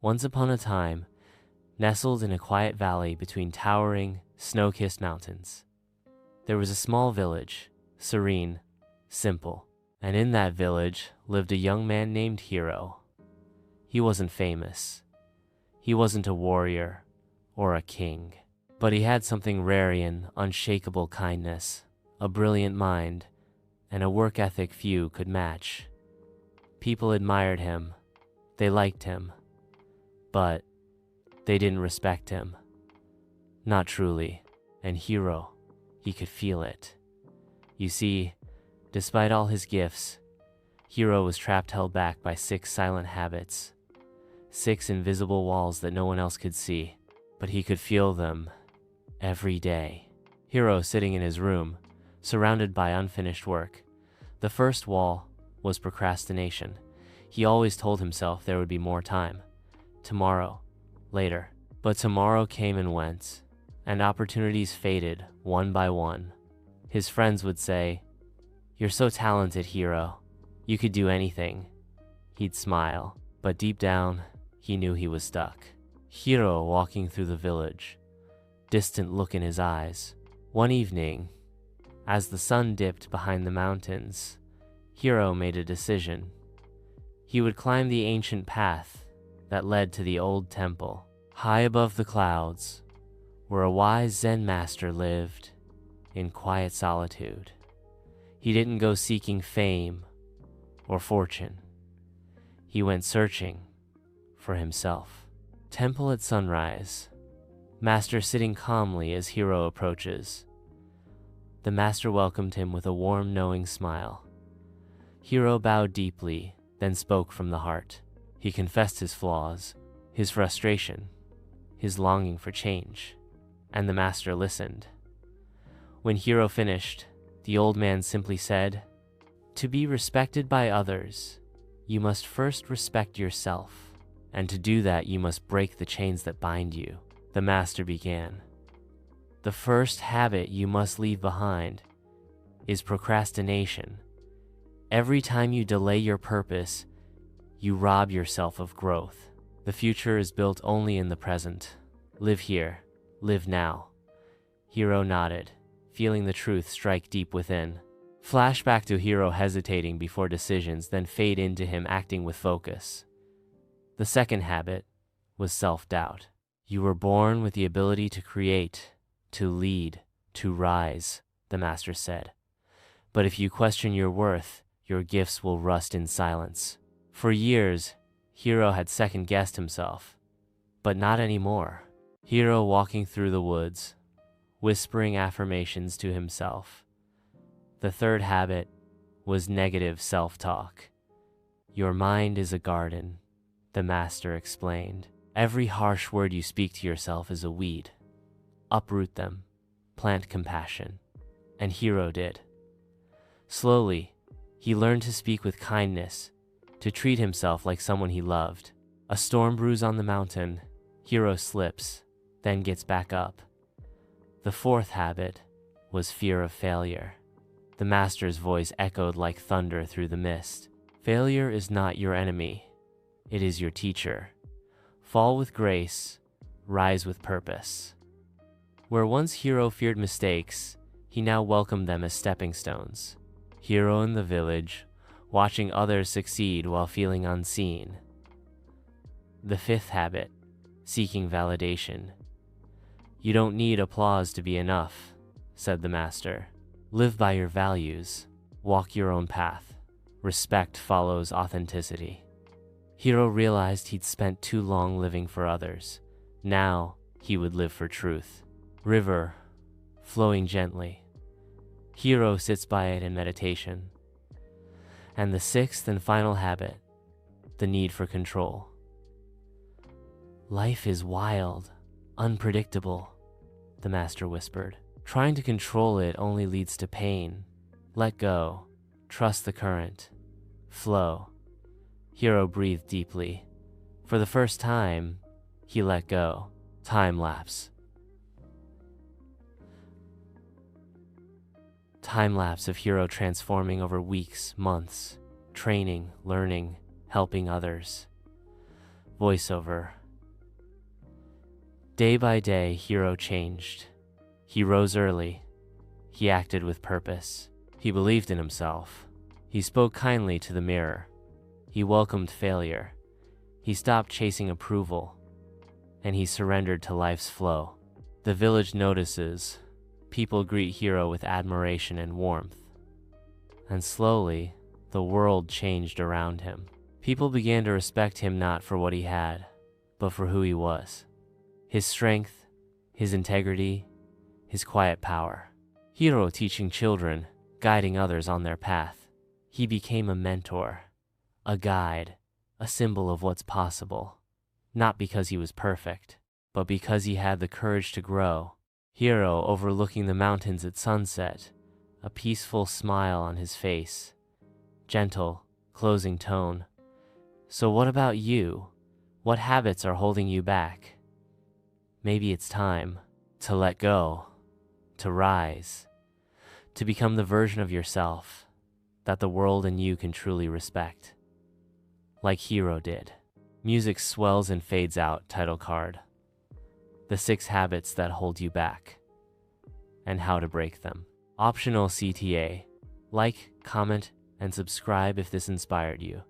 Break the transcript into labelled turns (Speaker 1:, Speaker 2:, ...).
Speaker 1: Once upon a time, nestled in a quiet valley between towering, snow-kissed mountains, there was a small village, serene, simple, and in that village lived a young man named Hiro. He wasn't famous. He wasn't a warrior or a king, but he had something rare in unshakable kindness, a brilliant mind, and a work ethic few could match. People admired him, they liked him, but they didn't respect him. Not truly, and Hiro, he could feel it. You see, despite all his gifts, Hiro was trapped, held back by 6 silent habits, 6 invisible walls that no one else could see, but he could feel them every day. Hiro sitting in his room, surrounded by unfinished work. The first wall was procrastination. He always told himself there would be more time. Tomorrow, later. But tomorrow came and went, and opportunities faded one by one. His friends would say, "You're so talented, Hiro. You could do anything." He'd smile, but deep down, he knew he was stuck. Hiro walking through the village, distant look in his eyes. One evening, as the sun dipped behind the mountains, Hiro made a decision. He would climb the ancient path that led to the old temple, high above the clouds, where a wise Zen master lived in quiet solitude. He didn't go seeking fame or fortune. He went searching for himself. Temple at sunrise. Master sitting calmly as Hiro approaches. The master welcomed him with a warm, knowing smile. Hiro bowed deeply, then spoke from the heart. He confessed his flaws, his frustration, his longing for change, and the master listened. When Hiro finished, the old man simply said, "To be respected by others, you must first respect yourself, and to do that you must break the chains that bind you." The master began. "The first habit you must leave behind is procrastination. Every time you delay your purpose, you rob yourself of growth. The future is built only in the present. Live here, live now." Hiro nodded, feeling the truth strike deep within. Flashback to Hiro hesitating before decisions, then fade into him acting with focus. The second habit was self-doubt. "You were born with the ability to create, to lead, to rise," the master said. "But if you question your worth, your gifts will rust in silence." For years, Hiro had second-guessed himself, but not anymore. Hiro walking through the woods, whispering affirmations to himself. The third habit was negative self-talk. "Your mind is a garden," the master explained. "Every harsh word you speak to yourself is a weed. Uproot them, plant compassion." And Hiro did. Slowly, he learned to speak with kindness, to treat himself like someone he loved. A storm brews on the mountain, Hiro slips, then gets back up. The fourth habit was fear of failure. The master's voice echoed like thunder through the mist. "Failure is not your enemy. It is your teacher. Fall with grace, rise with purpose." Where once Hiro feared mistakes, he now welcomed them as stepping stones. Hiro in the village, watching others succeed while feeling unseen. The fifth habit, seeking validation. "You don't need applause to be enough," said the master. "Live by your values, walk your own path. Respect follows authenticity." Hiro realized he'd spent too long living for others. Now he would live for truth. River, flowing gently. Hiro sits by it in meditation. And the sixth and final habit, the need for control. "Life is wild, unpredictable," the master whispered. "Trying to control it only leads to pain. Let go, trust the current, flow." Hiro breathed deeply. For the first time, he let go. Time lapse. Time lapse of Hiro transforming over weeks, months, training, learning, helping others. Voiceover. Day by day, Hiro changed. He rose early. He acted with purpose. He believed in himself. He spoke kindly to the mirror. He welcomed failure. He stopped chasing approval, and he surrendered to life's flow. The village notices. People greet Hiro with admiration and warmth. And slowly, the world changed around him. People began to respect him not for what he had, but for who he was. His strength, his integrity, his quiet power. Hiro teaching children, guiding others on their path. He became a mentor, a guide, a symbol of what's possible. Not because he was perfect, but because he had the courage to grow. Hiro overlooking the mountains at sunset, a peaceful smile on his face. Gentle, closing tone. So what about you? What habits are holding you back? Maybe it's time to let go, to rise, to become the version of yourself that the world and you can truly respect. Like Hiro did. Music swells and fades out, title card. The 6 habits that hold you back and how to break them. Optional CTA. Like, comment, and subscribe if this inspired you.